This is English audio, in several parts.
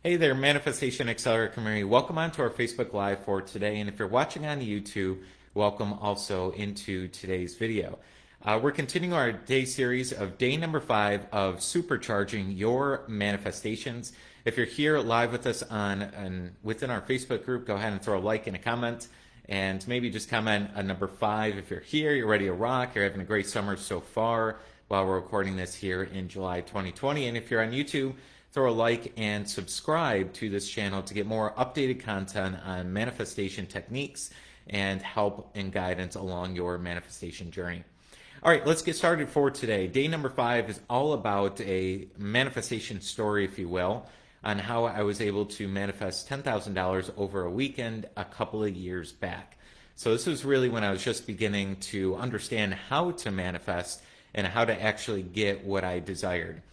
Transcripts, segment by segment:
Hey there, Manifestation Accelerator community. Welcome onto our Facebook Live for today. And if you're watching on YouTube, welcome also into today's video. We're continuing our day series of day number 5 of supercharging your manifestations. If you're here live with us within our Facebook group, go ahead and throw a like and a comment. And maybe just comment on number 5 if you're here, you're ready to rock, you're having a great summer so far while we're recording this here in July 2020. And if you're on YouTube, throw a like and subscribe to this channel to get more updated content on manifestation techniques and help and guidance along your manifestation journey. All right, let's get started for today. Day number 5 is all about a manifestation story, if you will, on how I was able to manifest $10,000 over a weekend a couple of years back. So this was really when I was just beginning to understand how to manifest and how to actually get what I desired.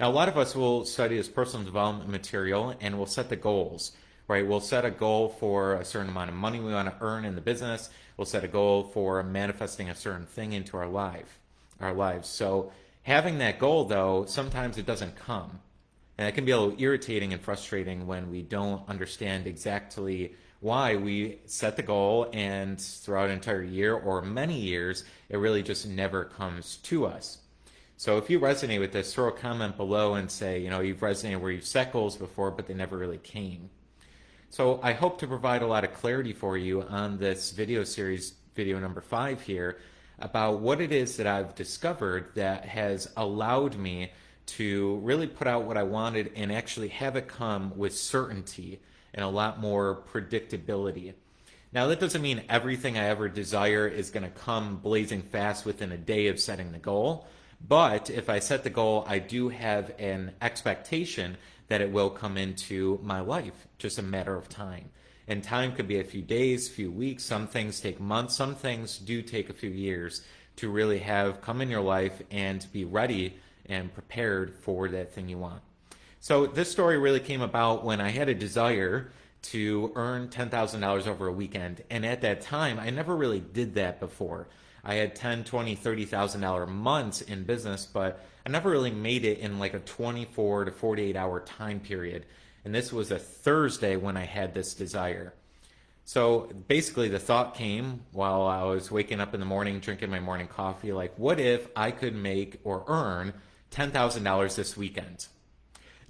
Now, a lot of us will study this personal development material and we'll set the goals, right? We'll set a goal for a certain amount of money we want to earn in the business. We'll set a goal for manifesting a certain thing into our lives. So having that goal, though, sometimes it doesn't come. And it can be a little irritating and frustrating when we don't understand exactly why we set the goal and throughout an entire year or many years, it really just never comes to us. So if you resonate with this, throw a comment below and say, you've resonated where you've set goals before, but they never really came. So I hope to provide a lot of clarity for you on this video series, video number 5 here, about what it is that I've discovered that has allowed me to really put out what I wanted and actually have it come with certainty and a lot more predictability. Now, that doesn't mean everything I ever desire is going to come blazing fast within a day of setting the goal. But if I set the goal, I do have an expectation that it will come into my life, just a matter of time. And time could be a few days, few weeks. Some things take months. Some things do take a few years to really have come in your life and be ready and prepared for that thing you want. So this story really came about when I had a desire to earn $10,000 over a weekend. And at that time, I never really did that before. I had $10,000, $20,000, $30,000 months in business, but I never really made it in like a 24 to 48 hour time period. And this was a Thursday when I had this desire. So basically the thought came while I was waking up in the morning, drinking my morning coffee, like what if I could make or earn $10,000 this weekend?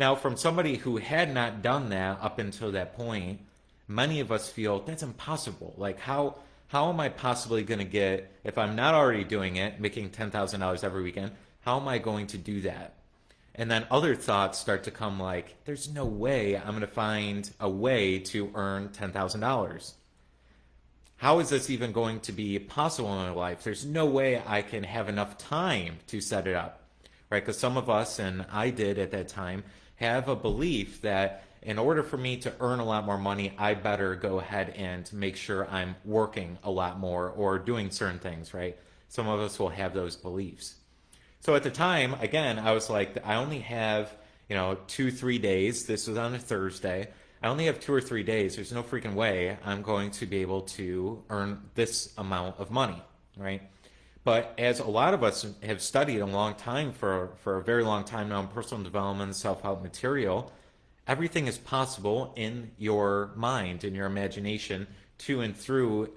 Now, from somebody who had not done that up until that point, many of us feel that's impossible. Like how am I possibly going to get, if I'm not already doing it, making $10,000 every weekend, how am I going to do that? And then other thoughts start to come like, there's no way I'm going to find a way to earn $10,000. How is this even going to be possible in my life? There's no way I can have enough time to set it up, right? Because some of us, and I did at that time, have a belief that in order for me to earn a lot more money, I better go ahead and make sure I'm working a lot more or doing certain things, right? Some of us will have those beliefs. So at the time, again, I was like, I only have, 2-3 days. This was on a Thursday. I only have 2 or 3 days. There's no freaking way I'm going to be able to earn this amount of money, right? But as a lot of us have studied a long time for a very long time now in personal development, self-help material, everything is possible in your mind, in your imagination, to and through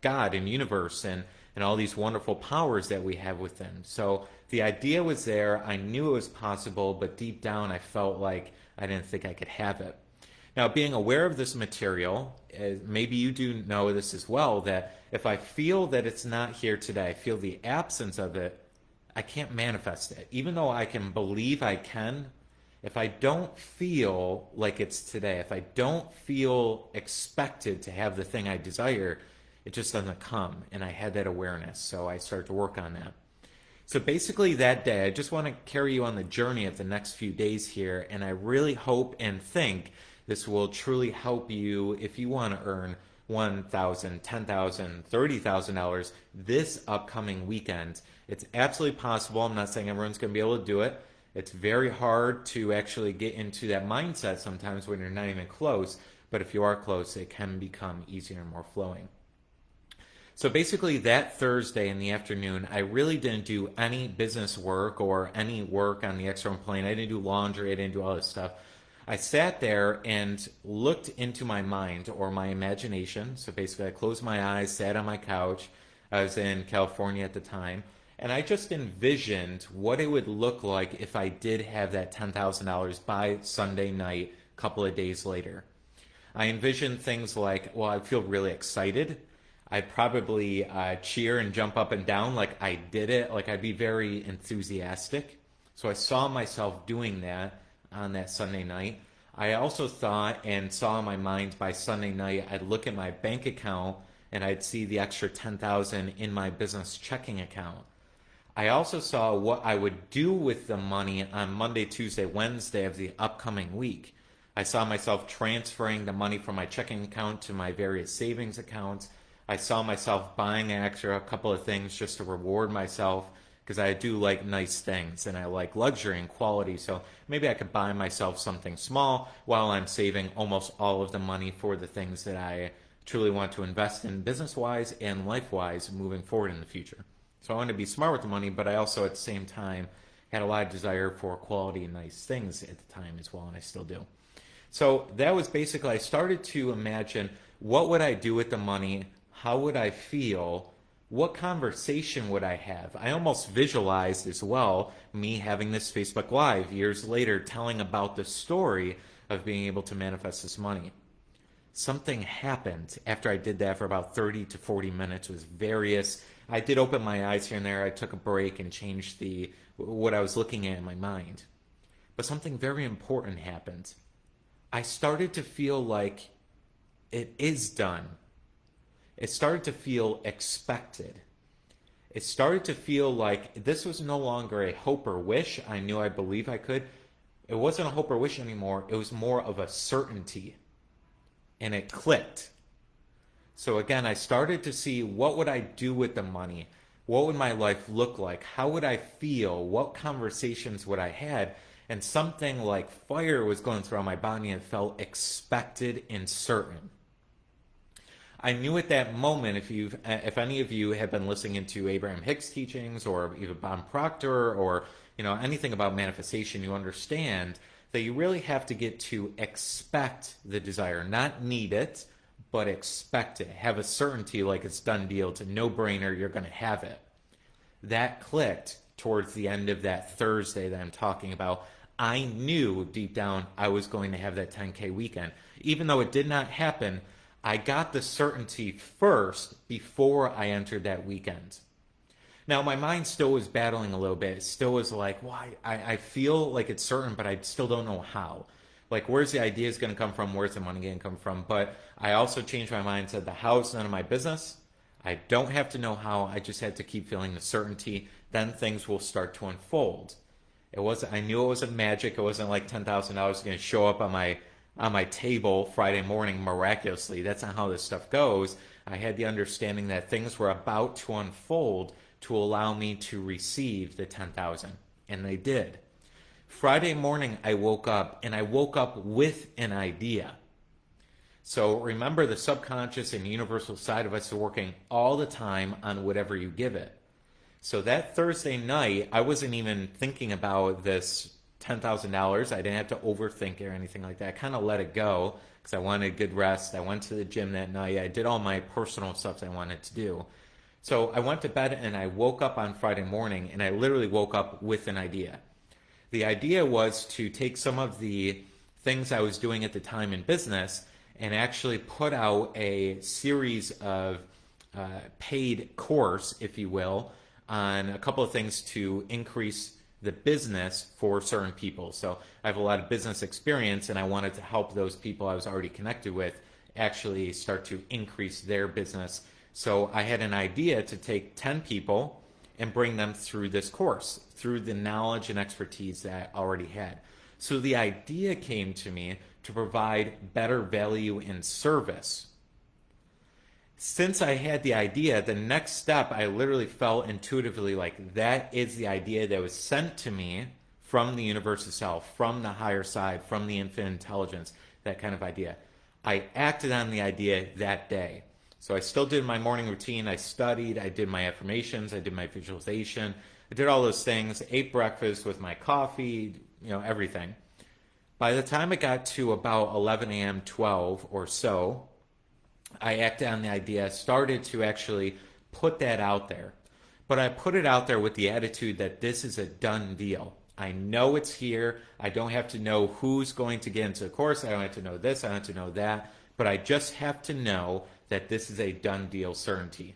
God and universe and all these wonderful powers that we have within. So the idea was there. I knew it was possible, but deep down I felt like I didn't think I could have it. Now, being aware of this material, maybe you do know this as well, that if I feel that it's not here today, I feel the absence of it, I can't manifest it. Even though I can believe I can, if I don't feel like it's today, if I don't feel expected to have the thing I desire, it just doesn't come. And I had that awareness, so I started to work on that. So basically that day, I just want to carry you on the journey of the next few days here, and I really hope and think this will truly help you if you want to earn $1,000, $10,000, $30,000 this upcoming weekend. It's absolutely possible. I'm not saying everyone's going to be able to do it. It's very hard to actually get into that mindset sometimes when you're not even close, but if you are close, it can become easier and more flowing. So basically that Thursday in the afternoon, I really didn't do any business work or any work on the external plane. I didn't do laundry. I didn't do all this stuff. I sat there and looked into my mind or my imagination. So basically, I closed my eyes, sat on my couch. I was in California at the time, and I just envisioned what it would look like if I did have that $10,000 by Sunday night, a couple of days later. I envisioned things like, well, I feel really excited. I'd probably cheer and jump up and down like I did it, like I'd be very enthusiastic. So I saw myself doing that on that Sunday night. I also thought and saw in my mind by Sunday night, I'd look at my bank account and I'd see the extra 10,000 in my business checking account. I also saw what I would do with the money on Monday, Tuesday, Wednesday of the upcoming week. I saw myself transferring the money from my checking account to my various savings accounts. I saw myself buying an extra couple of things just to reward myself because I do like nice things and I like luxury and quality. So maybe I could buy myself something small while I'm saving almost all of the money for the things that I truly want to invest in business-wise and life-wise moving forward in the future. So I want to be smart with the money, but I also at the same time had a lot of desire for quality and nice things at the time as well, and I still do. So that was basically, I started to imagine what would I do with the money, how would I feel, what conversation would I have? I almost visualized as well me having this Facebook Live years later telling about the story of being able to manifest this money. Something happened after I did that for about 30 to 40 minutes. It was various. I did open my eyes here and there. I took a break and changed what I was looking at in my mind. But something very important happened. I started to feel like it is done. It started to feel expected. It started to feel like this was no longer a hope or wish. I knew I believe I could. It wasn't a hope or wish anymore. It was more of a certainty. And it clicked. So again, I started to see what would I do with the money? What would my life look like? How would I feel? What conversations would I had? And something like fire was going through my body and felt expected and certain. I knew at that moment, if any of you have been listening to Abraham Hicks teachings or even Bob Proctor or anything about manifestation, you understand that you really have to get to expect the desire, not need it, but expect it. Have a certainty like it's done deal. It's a no-brainer. You're going to have it. That clicked towards the end of that Thursday that I'm talking about. I knew deep down I was going to have that 10K weekend. Even though it did not happen, I got the certainty first before I entered that weekend. Now, my mind still was battling a little bit. It still was like, why? I feel like it's certain, but I still don't know how. Like, where's the ideas going to come from? Where's the money going to come from? But I also changed my mind and said, the how is none of my business. I don't have to know how. I just had to keep feeling the certainty. Then things will start to unfold. I knew it wasn't magic. It wasn't like $10,000 going to show up on my table Friday morning miraculously. That's not how this stuff goes. I had the understanding that things were about to unfold to allow me to receive the 10,000, and they did. Friday morning I woke up, and I woke up with an idea. So remember, the subconscious and universal side of us are working all the time on whatever you give it. So that Thursday night, I wasn't even thinking about this $10,000. I didn't have to overthink it or anything like that. I kind of let it go because I wanted good rest. I went to the gym that night. I did all my personal stuff that I wanted to do. So I went to bed and I woke up on Friday morning, and I literally woke up with an idea. The idea was to take some of the things I was doing at the time in business and actually put out a series of paid course, if you will, on a couple of things to increase the business for certain people. So I have a lot of business experience, and I wanted to help those people I was already connected with actually start to increase their business. So I had an idea to take 10 people and bring them through this course, through the knowledge and expertise that I already had. So the idea came to me to provide better value and service. Since I had the idea, the next step, I literally felt intuitively like that is the idea that was sent to me from the universe itself, from the higher side, from the infinite intelligence, that kind of idea. I acted on the idea that day. So I still did my morning routine. I studied, I did my affirmations, I did my visualization, I did all those things, ate breakfast with my coffee, everything. By the time it got to about 11 a.m., 12 or so, I acted on the idea, started to actually put that out there. But I put it out there with the attitude that this is a done deal. I know it's here. I don't have to know who's going to get into the course. I don't have to know this. I don't have to know that. But I just have to know that this is a done deal certainty.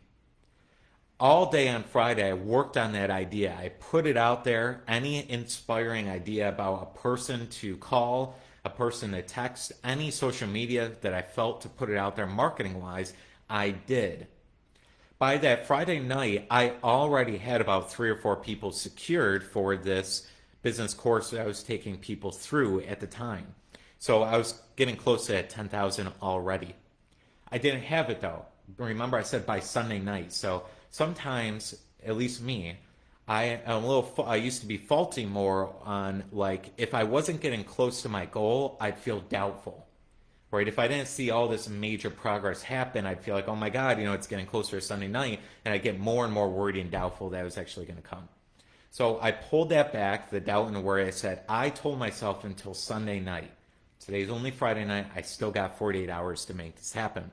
All day on Friday, I worked on that idea. I put it out there, any inspiring idea about a person to call, a person to text, any social media that I felt to put it out there marketing wise, I did. By that Friday night, I already had about 3 or 4 people secured for this business course that I was taking people through at the time. So I was getting close to that 10,000 already. I didn't have it though. Remember I said by Sunday night. So sometimes, at least me, I used to be faulty more on, like, if I wasn't getting close to my goal, I'd feel doubtful. Right? If I didn't see all this major progress happen, I'd feel like, oh my God, it's getting closer to Sunday night, and I'd get more and more worried and doubtful that it was actually going to come. So I pulled that back, the doubt and the worry. I said, I told myself until Sunday night. Today's only Friday night. I still got 48 hours to make this happen.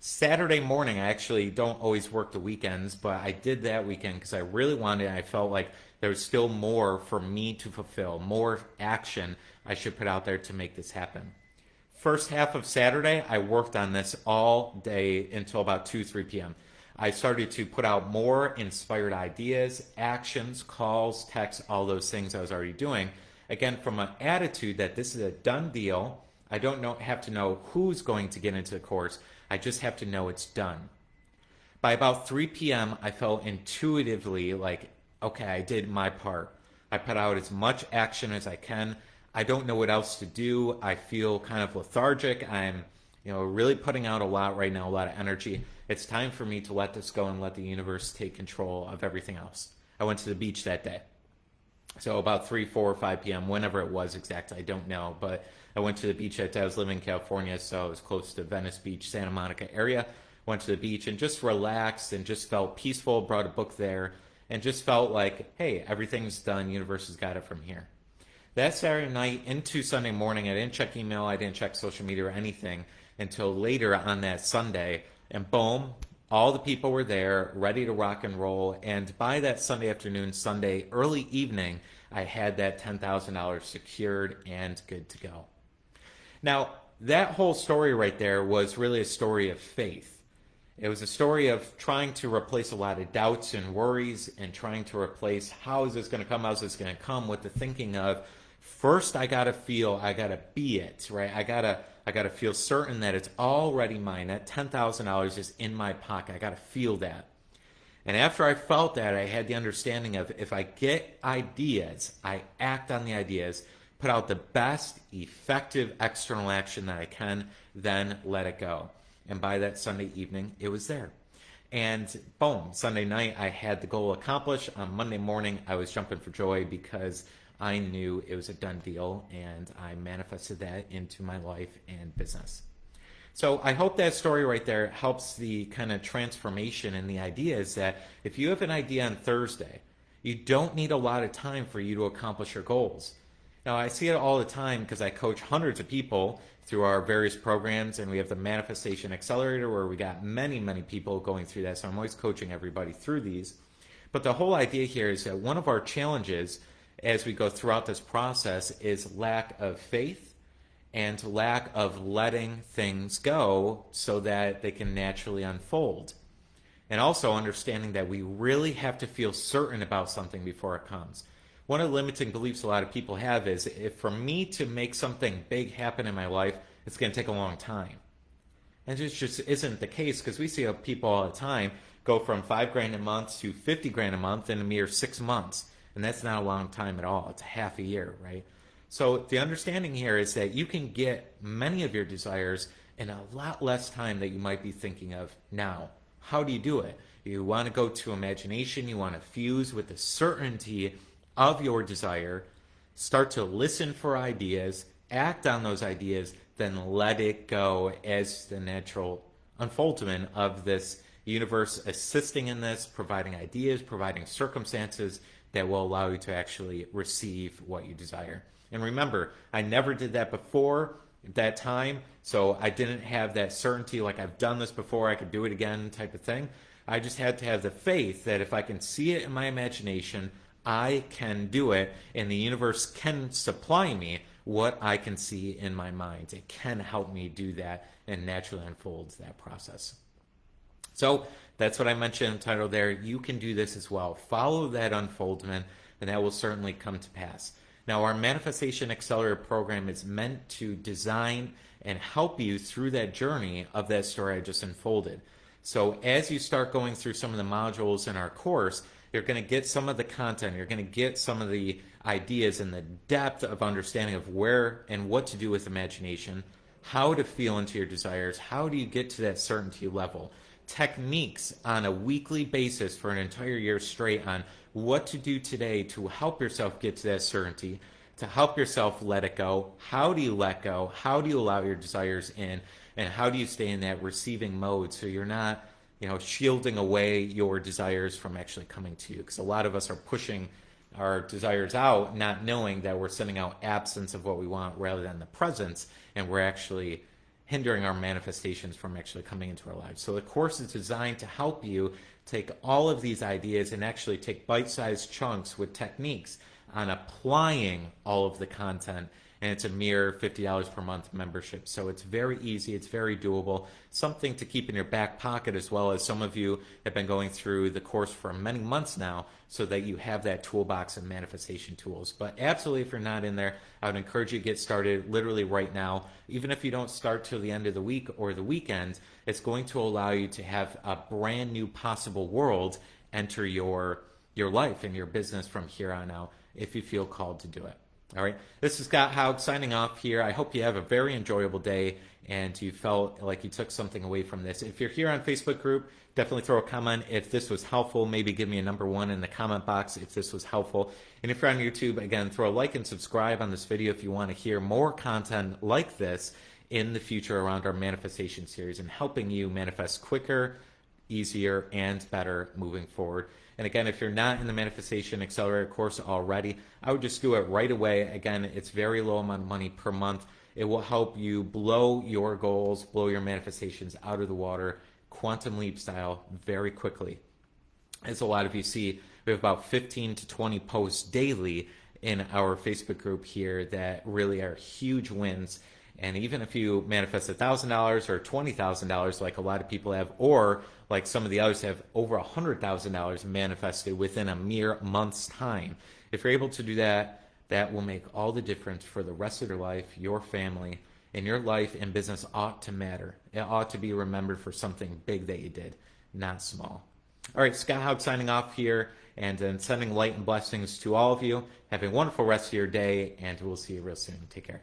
Saturday morning, I actually don't always work the weekends, but I did that weekend because I really wanted it. I felt like there was still more for me to fulfill, more action I should put out there to make this happen. First half of Saturday, I worked on this all day until about 2, 3 p.m. I started to put out more inspired ideas, actions, calls, texts, all those things I was already doing. Again, from an attitude that this is a done deal. I don't have to know who's going to get into the course. I just have to know it's done. By about 3 p.m., I felt intuitively like, okay, I did my part. I put out as much action as I can. I don't know what else to do. I feel kind of lethargic. I'm, really putting out a lot right now, a lot of energy. It's time for me to let this go and let the universe take control of everything else. I went to the beach that day. So about 3, 4, or 5 p.m., whenever it was exactly, I don't know. But I went to the beach that day. I was living in California, so I was close to Venice Beach, Santa Monica area. Went to the beach and just relaxed and just felt peaceful, brought a book there, and just felt like, hey, everything's done. Universe has got it from here. That Saturday night into Sunday morning, I didn't check email, I didn't check social media or anything until later on that Sunday. And boom, all the people were there, ready to rock and roll. And by that Sunday afternoon, Sunday early evening, I had that $10,000 secured and good to go. Now, that whole story right there was really a story of faith. It was a story of trying to replace a lot of doubts and worries and trying to replace how is this going to come, how's this going to come, with the thinking of, first I got to feel, I got to be it, right? I got to feel certain that it's already mine. That $10,000 is in my pocket. I got to feel that. And after I felt that, I had the understanding of, if I get ideas, I act on the ideas, put out the best effective external action that I can, then let it go. And by that Sunday evening, it was there. And boom, Sunday night, I had the goal accomplished. On Monday morning, I was jumping for joy because I knew it was a done deal, and I manifested that into my life and business. So I hope that story right there helps the kind of transformation and the idea is that if you have an idea on Thursday, you don't need a lot of time for you to accomplish your goals. Now, I see it all the time because I coach hundreds of people through our various programs, and we have the Manifestation Accelerator where we got many, many people going through that. So I'm always coaching everybody through these. But the whole idea here is that one of our challenges as we go throughout this process is lack of faith and lack of letting things go so that they can naturally unfold. And also understanding that we really have to feel certain about something before it comes. One of the limiting beliefs a lot of people have is, if for me to make something big happen in my life, it's going to take a long time. And it just isn't the case, because we see people all the time go from $5,000 a month to $50,000 a month in a mere 6 months. And that's not a long time at all. It's a half a year, right? So the understanding here is that you can get many of your desires in a lot less time that you might be thinking of now. How do you do it? You want to go to imagination. You want to fuse with the certainty of your desire. Start to listen for ideas. Act on those ideas. Then let it go as the natural unfoldment of this universe assisting in this, providing ideas, providing circumstances that will allow you to actually receive what you desire. And remember, I never did that before that time, so I didn't have that certainty like I've done this before, I could do it again type of thing. I just had to have the faith that if I can see it in my imagination, I can do it, and the universe can supply me what I can see in my mind. It can help me do that and naturally unfolds that process. So that's what I mentioned in the title there. You can do this as well. Follow that unfoldment, and that will certainly come to pass. Now, our Manifestation Accelerator program is meant to design and help you through that journey of that story I just unfolded. So as you start going through some of the modules in our course, you're going to get some of the content, you're going to get some of the ideas and the depth of understanding of where and what to do with imagination, how to feel into your desires, how do you get to that certainty level, techniques on a weekly basis for an entire year straight on what to do today to help yourself get to that certainty, to help yourself let it go. How do you let go? How do you allow your desires in? And how do you stay in that receiving mode so you're not, shielding away your desires from actually coming to you? Because a lot of us are pushing our desires out, not knowing that we're sending out absence of what we want rather than the presence, and we're actually hindering our manifestations from actually coming into our lives. So the course is designed to help you take all of these ideas and actually take bite-sized chunks with techniques on applying all of the content, and it's a mere $50 per month membership. So it's very easy, it's very doable, something to keep in your back pocket, as well as some of you have been going through the course for many months now, so that you have that toolbox of manifestation tools. But absolutely, if you're not in there, I would encourage you to get started literally right now. Even if you don't start till the end of the week or the weekend, it's going to allow you to have a brand new possible world enter your life and your business from here on out, if you feel called to do it. All right, this is Scott Haug signing off here. I hope you have a very enjoyable day and you felt like you took something away from this. If you're here on Facebook group, definitely throw a comment if this was helpful. Maybe give me a number 1 in the comment box if this was helpful. And if you're on YouTube, again, throw a like and subscribe on this video if you want to hear more content like this in the future around our manifestation series and helping you manifest quicker, easier, and better moving forward. And again, if you're not in the Manifestation Accelerator course already, I would just do it right away. Again, it's very low amount of money per month. It will help you blow your goals, blow your manifestations out of the water, quantum leap style, very quickly. As a lot of you see, we have about 15 to 20 posts daily in our Facebook group here that really are huge wins. And even if you manifest $1,000 or $20,000 like a lot of people have, or like some of the others have over $100,000 manifested within a mere month's time, if you're able to do that, that will make all the difference for the rest of your life, your family, and your life and business ought to matter. It ought to be remembered for something big that you did, not small. All right, Scott Haug signing off here, and then sending light and blessings to all of you. Have a wonderful rest of your day, and we'll see you real soon. Take care.